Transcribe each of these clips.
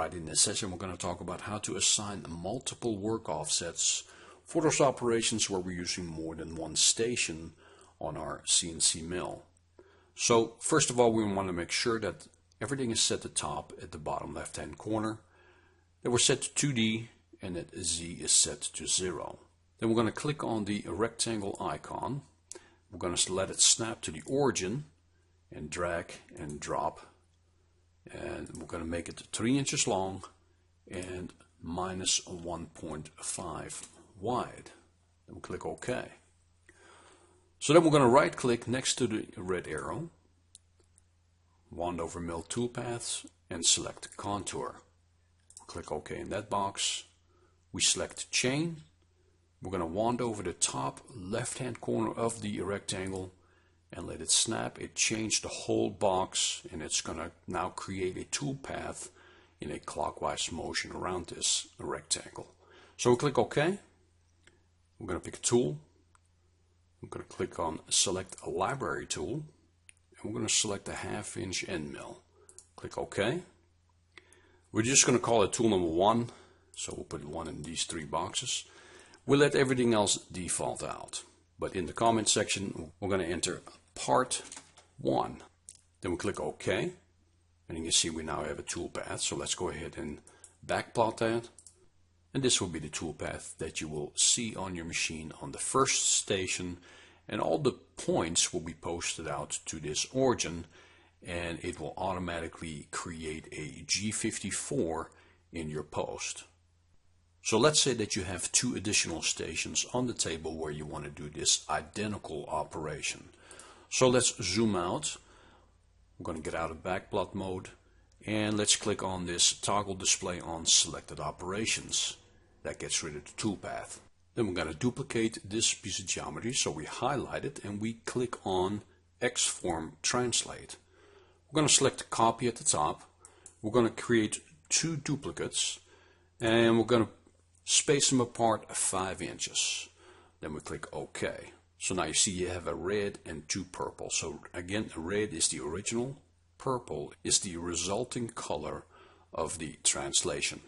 Alright, in this session we're going to talk about how to assign multiple work offsets for those operations where we're using more than one station on our CNC mill. So first of all, we want to make sure that everything is set to top at the bottom left hand corner, that we're set to 2D, and that Z is set to 0. Then we're going to click on the rectangle icon. We're going to let it snap to the origin and drag and drop. And we're going to make it 3 inches long and minus 1.5 wide. Then we'll click OK. So then we're going to right click next to the red arrow, wand over mill toolpaths, and select contour. Click OK in that box. We select chain. We're going to wand over the top left hand corner of the rectangle and let it snap. It changed the whole box, and it's going to now create a toolpath in a clockwise motion around this rectangle. So we'll click OK. We're going to pick a tool. I'm going to click on select a library tool, and we're going to select a 1/2 inch end mill. Click OK. We're just going to call it tool number 1, so we'll put 1 in these 3 boxes. We'll let everything else default out, but in the comment section we're going to enter part 1. Then we click OK, and you can see we now have a toolpath. So let's go ahead and backplot that, and this will be the toolpath that you will see on your machine on the first station, and all the points will be posted out to this origin, and it will automatically create a G54 in your post. So let's say that you have 2 additional stations on the table where you want to do this identical operation. So let's zoom out. I'm going to get out of backplot mode, and let's click on this toggle display on selected operations. That gets rid of the toolpath. Then we're going to duplicate this piece of geometry, so we highlight it and we click on Xform Translate. We're going to select copy at the top. We're going to create 2 duplicates, and we're going to space them apart 5 inches. Then we click OK. So now you see you have a red and 2 purple. So again, red is the original, purple is the resulting color of the translation.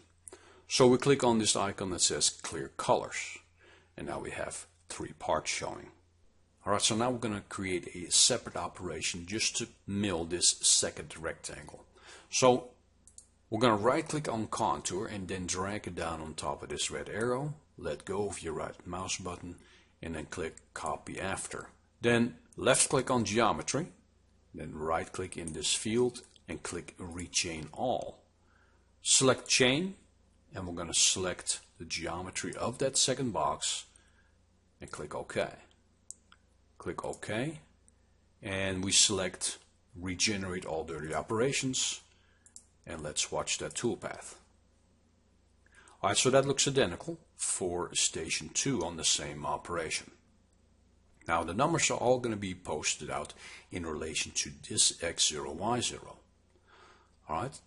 So we click on this icon that says clear colors, and now we have 3 parts showing. Alright, so now we're going to create a separate operation just to mill this second rectangle. So we're going to right click on contour and then drag it down on top of this red arrow. Let go of your right mouse button and then click copy after. Then left click on geometry, then right click in this field and click rechain all. Select chain, and we're going to select the geometry of that second box and click OK. Click OK, and we select regenerate all dirty operations, and let's watch that toolpath. Alright, so that looks identical for station 2 on the same operation. Now the numbers are all going to be posted out in relation to this X0, Y0. Alright,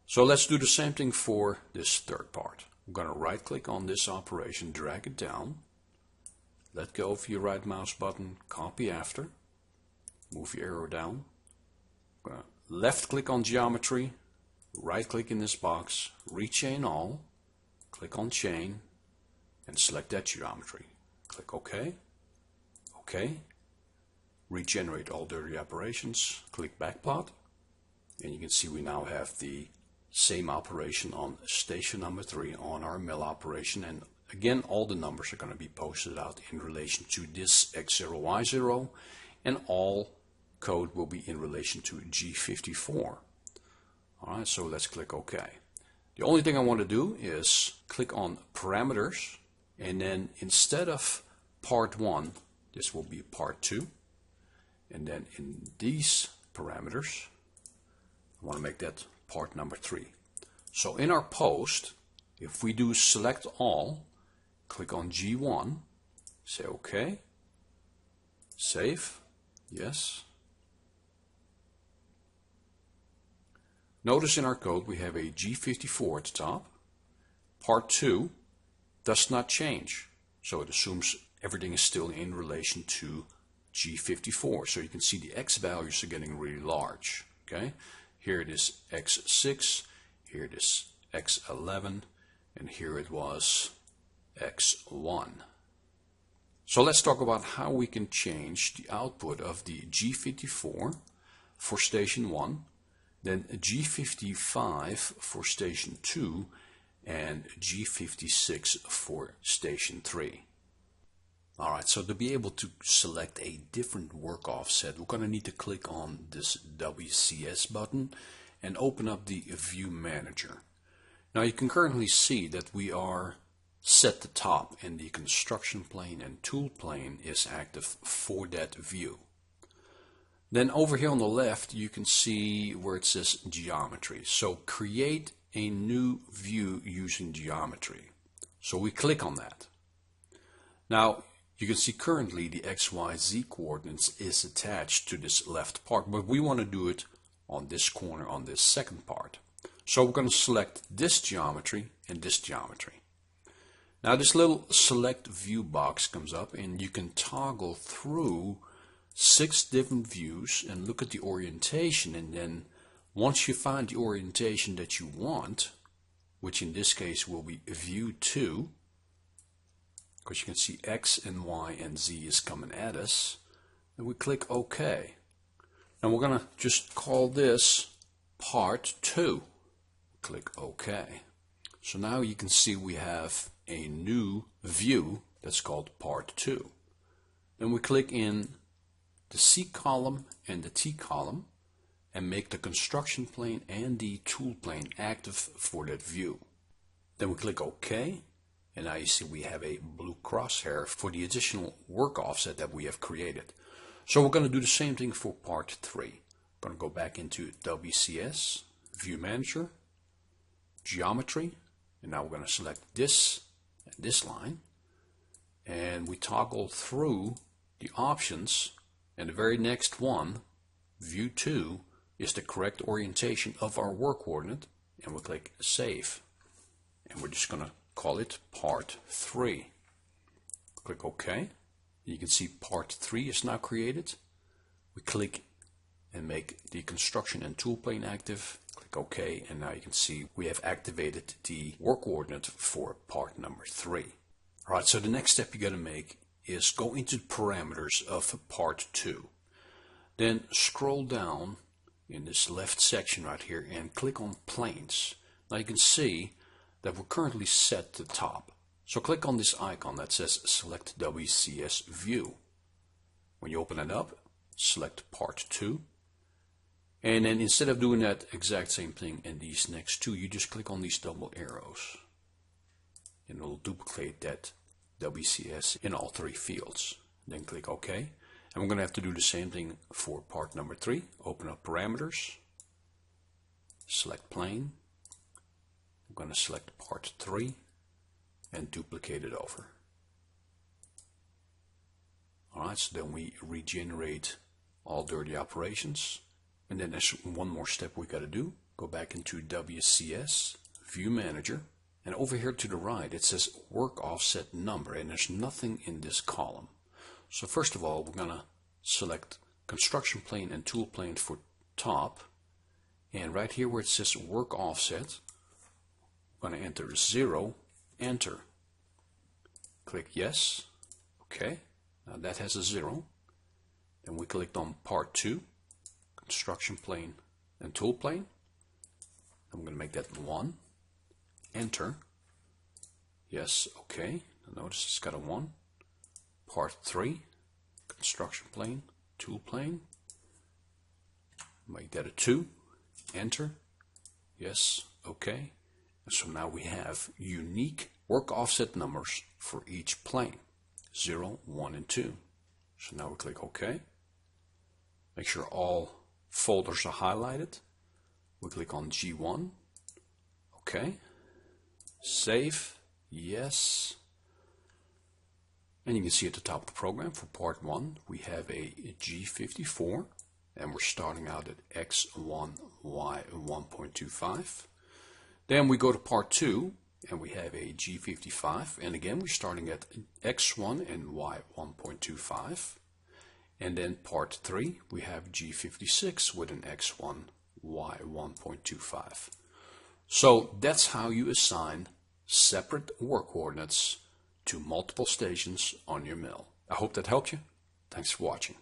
so let's do the same thing for this third part. I'm going to right click on this operation, drag it down, let go of your right mouse button, copy after, move your arrow down, left click on geometry, right click in this box, rechain all, click on chain, and select that geometry. Click OK, OK, regenerate all dirty operations, click backplot, and you can see we now have the same operation on station number 3 on our mill operation, and again all the numbers are going to be posted out in relation to this X0, Y0, and all code will be in relation to G54. Alright, so let's click OK. The only thing I want to do is click on parameters, and then instead of part 1, this will be part 2, and then in these parameters I want to make that part number 3. So in our post, if we do select all, click on G1, say OK, save, yes. Notice in our code we have a G54 at the top. Part 2 does not change, so it assumes everything is still in relation to G54. So you can see the X values are getting really large. Okay, here it is X6, here it is X11, and here it was X1. So let's talk about how we can change the output of the G54 for station 1, then G55 for station 2, and G56 for station 3. Alright, so to be able to select a different work offset, we're going to need to click on this WCS button and open up the View Manager. Now you can currently see that we are set to top and the construction plane and tool plane is active for that view. Then over here on the left you can see where it says geometry. So create a new view using geometry. So we click on that. Now you can see currently the XYZ coordinates is attached to this left part, but we want to do it on this corner on this second part. So we're going to select this geometry and this geometry. Now this little select view box comes up and you can toggle through 6 different views and look at the orientation, and then once you find the orientation that you want, which in this case will be view 2, because you can see X and Y and Z is coming at us, and we click OK. And we're going to just call this part 2. Click OK. So now you can see we have a new view that's called part 2. Then we click in the C column and the T column and make the construction plane and the tool plane active for that view. Then we click OK, and now you see we have a blue crosshair for the additional work offset that we have created. So we're going to do the same thing for part 3. We're going to go back into WCS, View Manager, Geometry, and now we're going to select this and this line, and we toggle through the options, and the very next one, View 2, is the correct orientation of our work coordinate, and we click Save. And we're just going to call it Part 3. Click OK. You can see Part 3 is now created. We click and make the construction and tool plane active. Click OK, and now you can see we have activated the work coordinate for part number 3. Alright, so the next step you got to make is go into the parameters of part 2. Then scroll down in this left section right here and click on planes. Now you can see that we're currently set to top. So click on this icon that says select WCS view. When you open it up, select part 2. And then instead of doing that exact same thing in these next 2, you just click on these double arrows. And it'll duplicate that WCS in all 3 fields. Then click OK. And we're going to have to do the same thing for part number 3. Open up parameters. Select plane. I'm going to select part 3 and duplicate it over. Alright, so then we regenerate all dirty operations. And then there's one more step we got to do. Go back into WCS, View Manager, and over here to the right it says Work Offset Number, and there's nothing in this column. So first of all, we're going to select Construction Plane and Tool Plane for top, and right here where it says Work Offset, we're going to enter 0, enter. Click Yes, OK, now that has a 0. Then we clicked on Part 2, Construction Plane and Tool Plane. I'm going to make that 1. Enter. Yes, OK. Notice it's got a 1. Part 3. Construction Plane, Tool Plane. Make that a 2. Enter. Yes, OK. And so now we have unique work offset numbers for each plane. 0, 1, and 2. So now we click OK. Make sure all folders are highlighted. We click on G1. OK. Save. Yes. And you can see at the top of the program for part 1 we have a G54, and we're starting out at X1, Y 1.25. Then we go to part 2 and we have a G55, and again we're starting at X1 and Y 1.25. And then part 3 we have G56 with an X1, Y 1.25. So that's how you assign separate work coordinates to multiple stations on your mill. I hope that helped you. Thanks for watching.